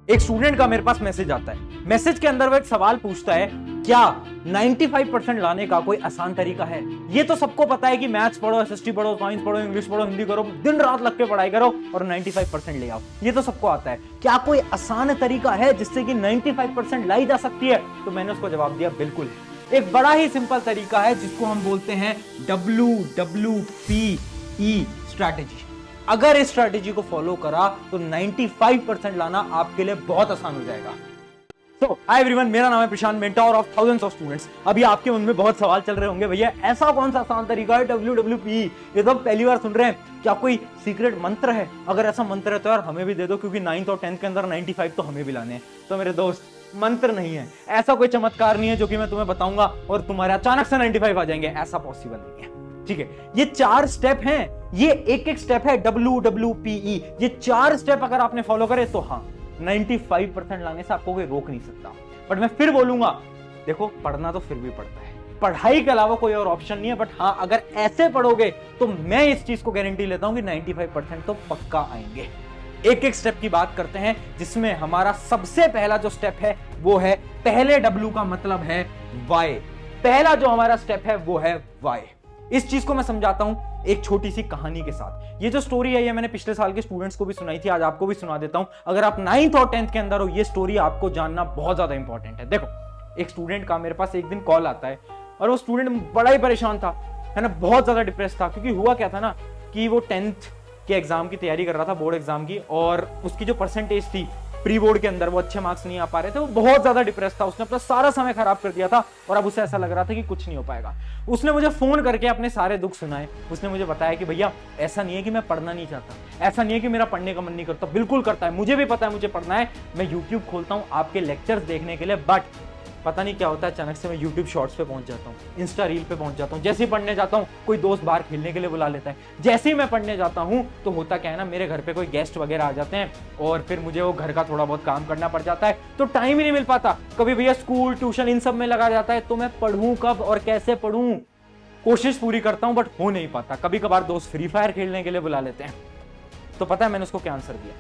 एक स्टूडेंट का मेरे पास मैसेज आता है, मैसेज के अंदर वो एक सवाल पूछता है, क्या 95% लाने का कोई आसान तरीका है? ये तो सबको पता है कि मैथ्स पढ़ो, एसएसटी पढ़ो, साइंस पढ़ो, इंग्लिश पढ़ो, हिंदी करो, दिन रात लग के पढ़ाई करो और 95% ले आओ। ये तो सबको आता है। क्या कोई आसान तरीका है जिससे कि 95% लाई जा सकती है? तो मैंने उसको जवाब दिया, बिल्कुल। एक बड़ा ही सिंपल तरीका है जिसको हम बोलते हैं WWPE स्ट्रैटेजी। अगर इस स्ट्रैटेजी को फॉलो करा तो 95% लाना आपके लिए बहुत आसान हो जाएगा। तो हाय एवरीवन, मेरा नाम है Prashant, mentor of thousands of students. अभी आपके मन में बहुत सवाल चल रहे होंगे, भैया ऐसा कौन सा आसान तरीका है WWPE? ये तो पहली बार सुन रहे हैं। क्या कोई सीक्रेट मंत्र है? अगर ऐसा मंत्र है तो यार हमें भी दे दो, क्योंकि 9th और 10th के अंदर 95 तो हमें भी लाने हैं। तो मेरे दोस्त, मंत्र नहीं है, ऐसा कोई चमत्कार नहीं है जो कि मैं तुम्हें बताऊंगा और तुम्हारे अचानक से 95 आ जाएंगे, ऐसा पॉसिबल नहीं है। ठीक है, ये 4 स्टेप हैं, ये एक स्टेप है WWPE। ये 4 स्टेप अगर आपने फॉलो करे तो हाँ, 95% लाने से आपको कोई रोक नहीं सकता। बट मैं फिर बोलूंगा, देखो पढ़ना तो फिर भी पड़ता है, पढ़ाई के अलावा कोई और ऑप्शन नहीं है। बट हाँ, अगर ऐसे पढ़ोगे तो मैं इस चीज को गारंटी लेता हूं कि 95% तो पक्का आएंगे। एक स्टेप की बात करते हैं, जिसमें हमारा सबसे पहला जो स्टेप है वो है, पहले W का मतलब है वाई। पहला जो हमारा स्टेप है वो है वाई। इस चीज को मैं समझाता हूं एक छोटी सी कहानी के साथ। ये जो स्टोरी है, ये मैंने पिछले साल के स्टूडेंट्स को भी सुनाई थी, आज आपको भी सुना देता हूं। अगर आप 9th और 10th के अंदर हो, ये स्टोरी आपको जानना बहुत ज्यादा इंपॉर्टेंट है। देखो, एक स्टूडेंट का मेरे पास एक दिन कॉल आता है और वो स्टूडेंट बड़ा ही परेशान था, है ना, बहुत ज्यादा डिप्रेस था। क्योंकि हुआ क्या था ना कि वो 10th के एग्जाम की तैयारी कर रहा था, बोर्ड एग्जाम की, और उसकी जो परसेंटेज थी प्री बोर्ड के अंदर, वो अच्छे मार्क्स नहीं आ पा रहे थे। वो बहुत ज्यादा डिप्रेस था, उसने अपना सारा समय खराब कर दिया था और अब उसे ऐसा लग रहा था कि कुछ नहीं हो पाएगा। उसने मुझे फोन करके अपने सारे दुख सुनाए। उसने मुझे बताया कि भैया ऐसा नहीं है कि मैं पढ़ना नहीं चाहता, ऐसा नहीं है कि मेरा पढ़ने का मन नहीं करता, बिल्कुल करता है, मुझे भी पता है मुझे पढ़ना है। मैं यूट्यूब खोलता हूँ आपके लेक्चर्स देखने के लिए, बट पता नहीं क्या होता है, अचानक से मैं यूट्यूब शॉर्ट्स पे पहुंच जाता हूँ, इंस्टा रील पे पहुंच जाता हूँ। जैसे ही पढ़ने जाता हूँ, कोई दोस्त बाहर खेलने के लिए बुला लेता है। जैसे ही मैं पढ़ने जाता हूँ तो होता क्या है ना, मेरे घर पे कोई गेस्ट वगैरह आ जाते हैं और फिर मुझे वो घर का थोड़ा बहुत काम करना पड़ जाता है, तो टाइम ही नहीं मिल पाता। कभी भैया स्कूल, ट्यूशन, इन सब में लगा जाता है, तो मैं पढ़ूं कब और कैसे पढ़ूं? कोशिश पूरी करता हूं बट हो नहीं पाता। कभी कभार दोस्त फ्री फायर खेलने के लिए बुला लेते हैं। तो पता है मैंने उसको क्या आंसर दिया?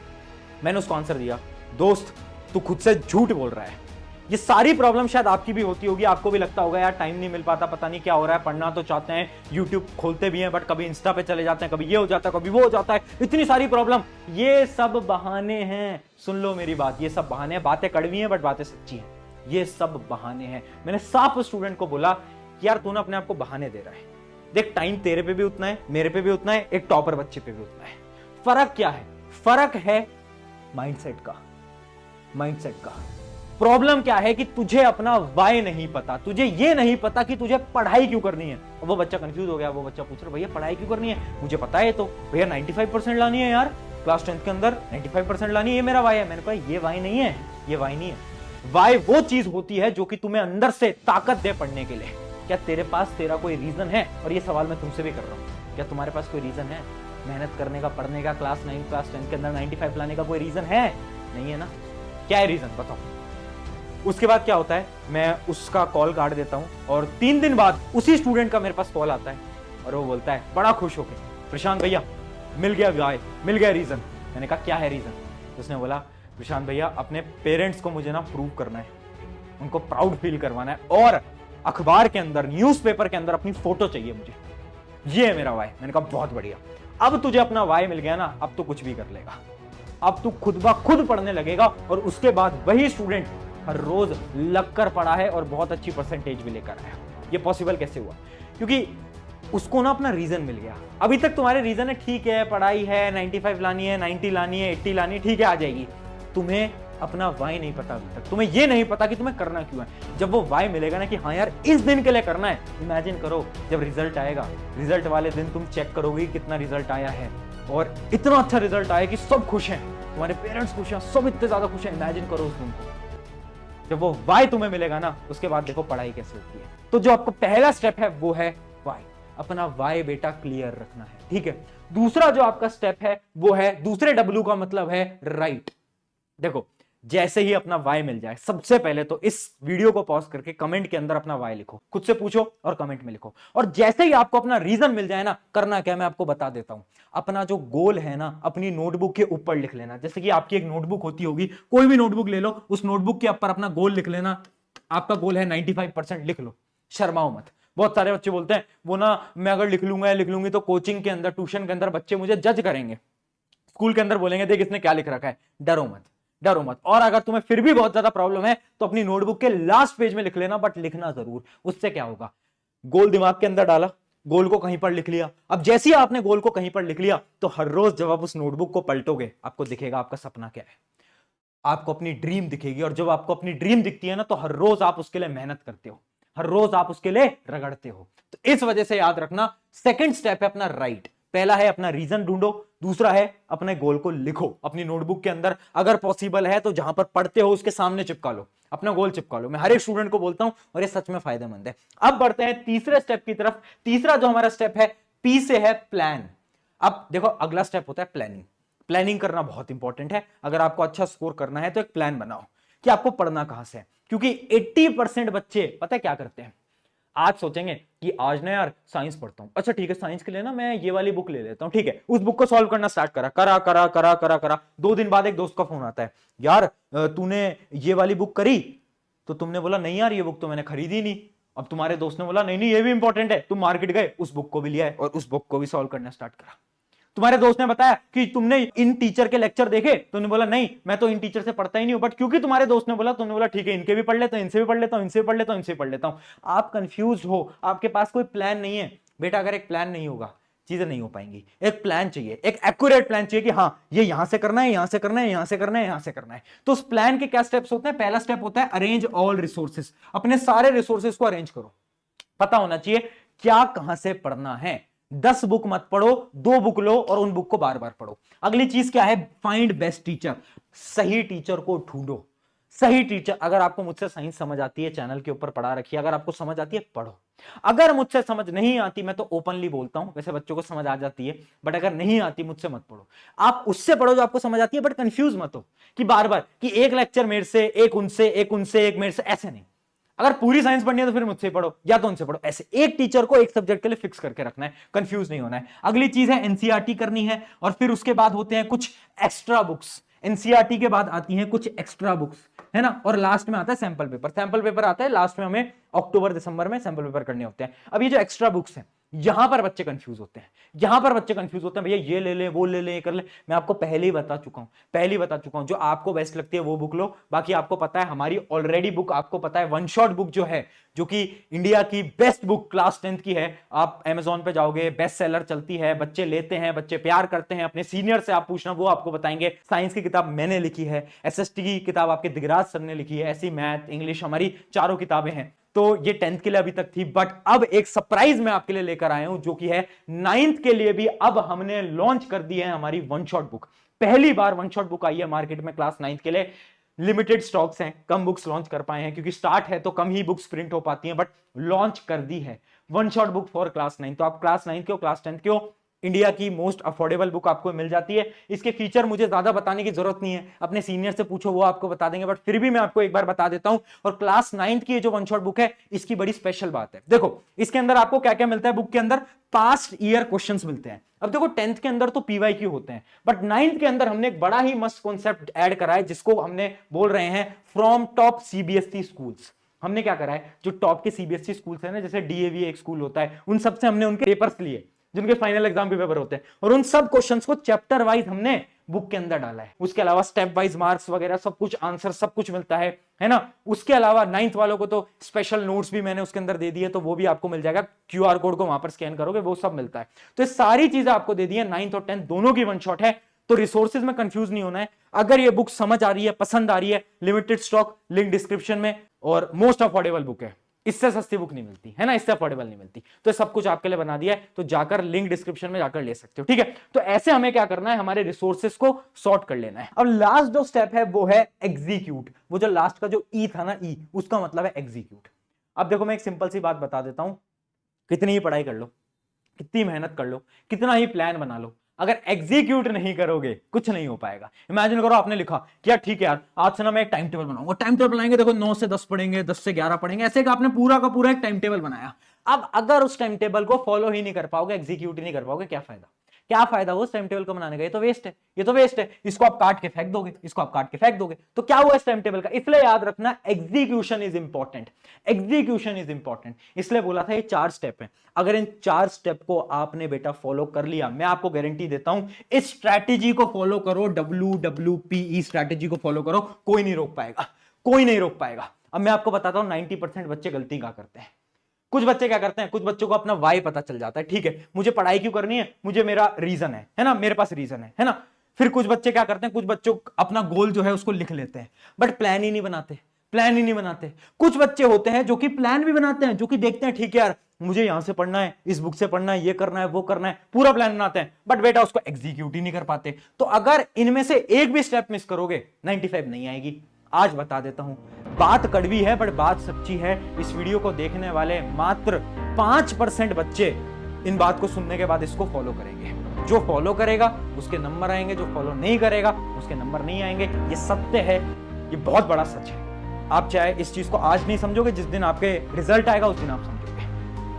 मैंने उसको आंसर दिया, दोस्त तू खुद से झूठ बोल रहा है। ये सारी प्रॉब्लम शायद आपकी भी होती होगी, आपको भी लगता होगा यार टाइम नहीं मिल पाता, पता नहीं क्या हो रहा है, पढ़ना तो चाहते हैं, यूट्यूब खोलते भी हैं बट कभी इंस्टा पे चले जाते हैं, कभी ये हो जाता है, कभी वो हो जाता है, इतनी सारी प्रॉब्लम। ये सब बहाने हैं, सुन लो मेरी बात, ये सब बहाने हैं। बातें कड़वी हैं बट बातें सच्ची हैं। ये सब बहाने हैं। मैंने साफ स्टूडेंट को बोला कि यार तू ना अपने आप को बहाने दे रहा है। देख, टाइम तेरे पे भी उतना है, मेरे पे भी उतना है, एक टॉपर बच्चे पे भी उतना है। फर्क क्या है? फर्क है माइंडसेट का। माइंडसेट का प्रॉब्लम क्या है कि तुझे अपना वाई नहीं पता, तुझे ये नहीं पता कि तुझे पढ़ाई क्यों करनी है। वो बच्चा कंफ्यूज हो गया, वो बच्चा पूछ रहा, भैया पढ़ाई क्यों करनी है? मुझे पता है, तो भैया 95% लानी है यार, क्लास 10th के अंदर 95% लानी है, ये मेरा वाई है। मैंने कहा ये वाई नहीं है, ये वाई नहीं है। वाई वो चीज होती है जो कि तुम्हें अंदर से ताकत दे पढ़ने के लिए। क्या तेरे पास तेरा कोई रीजन है? और ये सवाल मैं तुमसे भी कर रहा हूं, क्या तुम्हारे पास कोई रीजन है मेहनत करने का, पढ़ने का, क्लास 9 क्लास 10 के अंदर 95 लाने का? कोई रीजन है? नहीं है ना? क्या है रीजन, बताओ। उसके बाद क्या होता है, मैं उसका कॉल काट देता हूं और 3 दिन बाद उसी स्टूडेंट का मेरे पास कॉल आता है और वो बोलता है बड़ा खुश होकर, प्रशांत भैया मिल गया वाई, मिल गया रीजन। मैंने कहा क्या है रीजन? उसने बोला, प्रशांत भैया अपने पेरेंट्स को मुझे ना प्रूव करना है, उनको प्राउड फील करवाना है और अखबार के अंदर, न्यूज़पेपर के अंदर अपनी फोटो चाहिए मुझे, ये है मेरा वाई। मैंने कहा बहुत बढ़िया, अब तुझे अपना वाई मिल गया ना, अब तू कुछ भी कर लेगा, अब तू खुद ब खुद पढ़ने लगेगा। और उसके बाद वही स्टूडेंट हर रोज लगकर पढ़ा है और बहुत अच्छी परसेंटेज भी लेकर आया। ये पॉसिबल कैसे हुआ? क्योंकि उसको ना अपना रीजन मिल गया। अभी तक तुम्हारे रीजन है, ठीक है पढ़ाई है, 95 लानी है, 90 लानी है, 80 लानी है, ठीक है आ जाएगी। तुम्हें अपना वाई नहीं पता अभी तक, तुम्हें ये नहीं पता कि तुम्हें करना क्यों है। जब वो वाई मिलेगा ना कि हाँ यार इस दिन के लिए करना है, इमेजिन करो जब रिजल्ट आएगा, रिजल्ट वाले दिन तुम चेक करोगे कितना रिजल्ट आया है और इतना अच्छा रिजल्ट आया कि सब खुश हैं, तुम्हारे पेरेंट्स खुश हैं, सब इतने ज्यादा खुश हैं। इमेजिन करो उस दिन को, जब वो वाई तुम्हें मिलेगा ना, उसके बाद देखो पढ़ाई कैसे होती है। तो जो आपको पहला स्टेप है वो है वाई, अपना वाई बेटा क्लियर रखना है, ठीक है। दूसरा जो आपका स्टेप है वो है, दूसरे W का मतलब है राइट। देखो, जैसे ही अपना वाई मिल जाए, सबसे पहले तो इस वीडियो को पॉज करके कमेंट के अंदर अपना वाई लिखो, खुद से पूछो और कमेंट में लिखो। और जैसे ही आपको अपना रीजन मिल जाए ना, करना क्या मैं आपको बता देता हूं। अपना जो गोल है ना, अपनी नोटबुक के ऊपर लिख लेना। जैसे कि आपकी एक नोटबुक होती होगी, कोई भी नोटबुक ले लो, उस नोटबुक के ऊपर अपना गोल लिख लेना। आपका गोल है 95%, लिख लो, शर्माओ मत। बहुत सारे बच्चे बोलते हैं वो ना, मैं अगर लिख लूंगा या लिख लूंगी तो कोचिंग के अंदर, ट्यूशन के अंदर बच्चे मुझे जज करेंगे, स्कूल के अंदर बोलेंगे देख इसने क्या लिख रखा है। डरो मत, डरो मत। और अगर तुम्हें फिर भी बहुत ज्यादा प्रॉब्लम है तो अपनी नोटबुक के लास्ट पेज में लिख लेना, बट लिखना जरूर। उससे क्या होगा, गोल दिमाग के अंदर डाला, गोल को कहीं पर लिख लिया। अब जैसे ही आपने गोल को कहीं पर लिख लिया तो हर रोज जब आप उस नोटबुक को पलटोगे, आपको दिखेगा आपका सपना क्या है, आपको अपनी ड्रीम दिखेगी। और जब आपको अपनी ड्रीम दिखती है ना, तो हर रोज आप उसके लिए मेहनत करते हो, हर रोज आप उसके लिए रगड़ते हो। तो इस वजह से याद रखना, सेकंड स्टेप है अपना राइट। पहला है अपना रीजन ढूंढो, दूसरा है अपने गोल को लिखो अपनी नोटबुक के अंदर। अगर पॉसिबल है तो जहां पर पढ़ते हो उसके सामने चिपका लो, अपना गोल चिपका लो। मैं हर एक स्टूडेंट को बोलता हूं और ये सच में फायदेमंद है। अब बढ़ते हैं तीसरे स्टेप की तरफ। तीसरा जो हमारा स्टेप है, पी से है प्लान। अब देखो, अगला स्टेप होता है प्लानिंग। प्लानिंग करना बहुत इंपॉर्टेंट है। अगर आपको अच्छा स्कोर करना है तो एक प्लान बनाओ कि आपको पढ़ना कहां से है। क्योंकि 80% बच्चे पता है क्या करते हैं, आज सोचेंगे कि आज ना यार साइंस पढ़ता हूं, अच्छा ठीक है साइंस के लिए ना मैं ये वाली बुक ले लेता हूं, ठीक है। उस बुक को सॉल्व करना स्टार्ट करा करा करा करा करा करा 2 दिन बाद एक दोस्त का फोन आता है, यार तूने ये वाली बुक करी? तो तुमने बोला नहीं यार ये बुक तो मैंने खरीदी नहीं। अब तुम्हारे दोस्त ने बोला नहीं नहीं ये भी इंपॉर्टेंट है, तुम मार्केट गए, उस बुक को भी लिया है और उस बुक को भी सॉल्व करना स्टार्ट करा। तुम्हारे दोस्त ने बताया कि तुमने इन टीचर के लेक्चर देखे, तुमने बोला नहीं मैं तो इन टीचर से पढ़ता ही नहीं हूं, बट क्योंकि तुम्हारे दोस्त ने बोला तुमने बोला ठीक है इनके भी पढ़ लेता हूं, इनसे भी पढ़ लेता हूं, इनसे भी पढ़ लेता हूं, इनसे भी पढ़ लेता हूं। आप कंफ्यूज हो, आपके पास कोई प्लान नहीं है। बेटा अगर एक प्लान नहीं होगा चीजें नहीं हो पाएंगी। एक प्लान चाहिए, एक एक्यूरेट प्लान चाहिए कि हाँ ये यहां से करना है, यहां से करना है, यहां से करना है, यहां से करना है। तो उस प्लान के क्या स्टेप्स होते हैं? पहला स्टेप होता है अरेंज ऑल रिसोर्सेस। अपने सारे रिसोर्सेस को अरेंज करो, पता होना चाहिए क्या कहां से पढ़ना है। 10 बुक मत पढ़ो, 2 बुक लो और उन बुक को बार बार पढ़ो। अगली चीज क्या है? Find best teacher. सही टीचर को ढूंढो, सही टीचर। अगर आपको मुझसे साइंस समझ आती है, चैनल के ऊपर पढ़ा रखी है, अगर आपको समझ आती है पढ़ो। अगर मुझसे समझ नहीं आती, मैं तो ओपनली बोलता हूं, वैसे बच्चों को समझ आ जाती है, बट अगर नहीं आती मुझसे मत पढ़ो। आप उससे पढ़ो जो आपको समझ आती है, बट कंफ्यूज मत हो कि बार बार कि एक लेक्चर मेरे से, एक उनसे, एक उनसे, एक मेरे से, ऐसे नहीं। अगर पूरी साइंस पढ़नी है तो फिर मुझसे पढ़ो या तो उनसे पढ़ो। ऐसे एक टीचर को एक सब्जेक्ट के लिए फिक्स करके रखना है, कंफ्यूज नहीं होना है। अगली चीज है एनसीईआरटी करनी है, और फिर उसके बाद होते हैं कुछ एक्स्ट्रा बुक्स। एनसीईआरटी के बाद आती हैं कुछ एक्स्ट्रा बुक्स, है ना। और लास्ट में आता है सैंपल पेपर। सैंपल पेपर आता है लास्ट में, हमें अक्टूबर दिसंबर में सैंपल पेपर करने होते हैं। अब ये जो एक्स्ट्रा बुक्स हैं, यहां पर बच्चे कंफ्यूज होते हैं, यहां पर बच्चे कंफ्यूज होते हैं, भैया ये ले ले, वो ले ले, ये कर ले। मैं आपको पहले ही बता चुका हूं, पहले ही बता चुका हूं, जो आपको बेस्ट लगती है वो बुक लो। बाकी आपको पता है हमारी ऑलरेडी बुक, आपको पता है वन शॉट बुक जो है, जो कि इंडिया की बेस्ट बुक क्लास 10th की है। आप अमेजोन पे जाओगे, बेस्ट सेलर चलती है, बच्चे लेते हैं, बच्चे प्यार करते हैं। अपने सीनियर से आप पूछना, वो आपको बताएंगे। साइंस की किताब मैंने लिखी है, एसएसटी की किताब आपके दिगराज सर ने लिखी है, ऐसी मैथ, इंग्लिश, हमारी चारों किताबें हैं। तो ये 10th के लिए अभी तक थी, बट अब एक सरप्राइज मैं आपके लिए लेकर आया हूं, जो कि है 9th के लिए भी। अब हमने लॉन्च कर दी है हमारी वन शॉट बुक। पहली बार वन शॉट बुक आई है मार्केट में क्लास 9th के लिए। लिमिटेड स्टॉक्स हैं, कम बुक्स लॉन्च कर पाए हैं, क्योंकि स्टार्ट है तो कम ही बुक्स प्रिंट हो पाती हैं, बट लॉन्च कर दी है one shot book for class 9। तो आप क्लास 9 के हो, क्लास 10 के हो, इंडिया की मोस्ट अफोर्डेबल बुक आपको मिल जाती है। इसके फीचर मुझे ज्यादा बताने की जरूरत नहीं है, अपने सीनियर से पूछो, वो आपको बता देंगे, बट फिर भी मैं आपको एक बार बता देता हूं। और क्लास 9th की ये जो वन शॉट बुक है, इसकी बड़ी स्पेशल बात है। देखो इसके अंदर आपको क्या क्या मिलता है, बुक के अंदर पास्ट ईयर क्वेश्चंस मिलते हैं। अब देखो 10th के अंदर तो पीवाईक्यू होते हैं, बट 9th के अंदर हमने एक बड़ा ही मस्त कॉन्सेप्ट ऐड करा है, जिसको हमने बोल रहे हैं फ्रॉम टॉप सीबीएसई स्कूल्स। हमने क्या करा है, जो टॉप के सीबीएसई स्कूल्स है ना, जैसे डीएवी एक स्कूल होता है, उन सबसे हमने उनके पेपर्स लिए, जिनके फाइनल एग्जाम के पेपर होते हैं, और उन सब क्वेश्चंस को चैप्टर वाइज हमने बुक के अंदर डाला है। उसके अलावा स्टेप वाइज मार्क्स वगैरह सब कुछ, आंसर सब कुछ मिलता है ना। उसके अलावा 9th वालों को तो स्पेशल नोट्स भी मैंने उसके अंदर दे दिए, तो वो भी आपको मिल जाएगा। क्यूआर कोड को वहां पर स्कैन करोगे, वो सब मिलता है। तो ये सारी चीजें आपको दे दी है। 9th और 10th दोनों की वन शॉट है, तो रिसोर्सेज में कंफ्यूज नहीं होना है। अगर ये बुक समझ आ रही है, पसंद आ रही है, लिमिटेड स्टॉक, लिंक डिस्क्रिप्शन में, और मोस्ट अफोर्डेबल बुक है, इससे सस्ती बुक नहीं मिलती है ना, इससे अफोर्डेबल नहीं मिलती। तो सब कुछ आपके लिए बना दिया है, तो जाकर लिंक डिस्क्रिप्शन में जाकर ले सकते हो, ठीक है। तो ऐसे हमें क्या करना है, हमारे रिसोर्सेस को सॉर्ट कर लेना है। अब लास्ट जो स्टेप है वो है एग्जीक्यूट। वो जो लास्ट का जो ई था ना, ई, उसका मतलब है एग्जीक्यूट। अब देखो मैं एक सिंपल सी बात बता देता हूं, कितनी ही पढ़ाई कर लो, कितनी मेहनत कर लो, कितना ही प्लान बना लो, अगर एग्जीक्यूट नहीं करोगे कुछ नहीं हो पाएगा। इमेजिन करो आपने लिखा कि यार ठीक है यार, आज से ना मैं एक टाइम टेबल बनाऊंगा। टाइम टेबल बनाएंगे, देखो 9 से 10 पढ़ेंगे, 10 से 11 पढ़ेंगे, ऐसे कि आपने पूरा का पूरा एक टाइम टेबल बनाया। अब अगर उस टाइम टेबल को फॉलो ही नहीं कर पाओगे, एग्जीक्यूट ही नहीं कर पाओगे, क्या फायदा? क्या फायदा वो टाइम टेबल को बनाने का? ये तो वेस्ट है, ये तो वेस्ट है। इसको आप काट के फेंक दोगे, इसको आप काट के फेंक दोगे, तो क्या हुआ इस टाइम टेबल का? इसलिए याद रखना, execution is important, execution is important. इसलिए बोला था ये 4 स्टेप है। अगर इन 4 स्टेप को आपने बेटा फॉलो कर लिया, मैं आपको गारंटी देता हूं, इस स्ट्रैटेजी को फॉलो करो, WWPE स्ट्रैटेजी को फॉलो करो, कोई नहीं रोक पाएगा, कोई नहीं रोक पाएगा। अब मैं आपको बताता हूं 90% बच्चे गलती क्या करते हैं। कुछ बच्चे क्या करते हैं, कुछ बच्चों को अपना वाई पता चल जाता है, ठीक है मुझे पढ़ाई क्यों करनी है, मुझे मेरा रीजन है ना, मेरे पास रीजन है ना। फिर कुछ बच्चे क्या करते हैं, कुछ बच्चों अपना गोल जो है उसको लिख लेते हैं, बट प्लान ही नहीं बनाते, प्लान ही नहीं बनाते। कुछ बच्चे होते हैं जो कि प्लान भी बनाते हैं, जो कि देखते हैं ठीक है यार मुझे यहां से पढ़ना है, इस बुक से पढ़ना है, ये करना है, वो करना है, पूरा प्लान बनाते हैं, बट बेटा उसको एग्जीक्यूट ही नहीं कर पाते। तो अगर इनमें से एक भी स्टेप मिस करोगे 95 नहीं आएगी। आज बता देता हूं, बात कड़वी है बट बात सच्ची है। इस वीडियो को देखने वाले मात्र 5% बच्चे इन बात को सुनने के बाद इसको फॉलो करेंगे। जो फॉलो करेगा उसके नंबर आएंगे, जो फॉलो नहीं करेगा उसके नंबर नहीं आएंगे। ये सत्य है, ये बहुत बड़ा सच है। आप चाहे इस चीज को आज नहीं समझोगे, जिस दिन आपके रिजल्ट आएगा उस दिन आप समझोगे।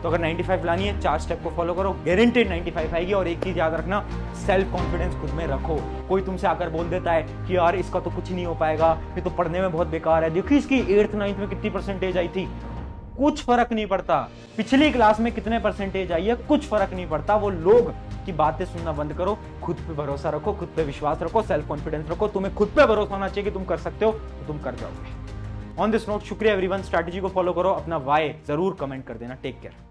तो अगर 95 लानी है, 4 स्टेप को फॉलो करो, गारंटेड 95 आएगी। और एक चीज याद रखना, सेल्फ कॉन्फिडेंस खुद में रखो। कोई तुमसे आकर बोल देता है कि यार इसका तो कुछ नहीं हो पाएगा, ये तो पढ़ने में बहुत बेकार है, देखिए इसकी 8th 9th में कितनी परसेंटेज आई थी, कुछ फर्क नहीं पड़ता। पिछली क्लास में कितने परसेंटेज आई है, कुछ फर्क नहीं पड़ता। वो लोग की बातें सुनना बंद करो, खुद पे भरोसा रखो, खुद पे विश्वास रखो, सेल्फ कॉन्फिडेंस रखो। तुम्हें खुद पे भरोसा होना चाहिए कि तुम कर सकते हो, तो तुम कर जाओगे। ऑन दिस नोट, शुक्रिया एवरीवन। स्ट्रैटेजी को फॉलो करो, अपना वाई जरूर कमेंट कर देना। Take care.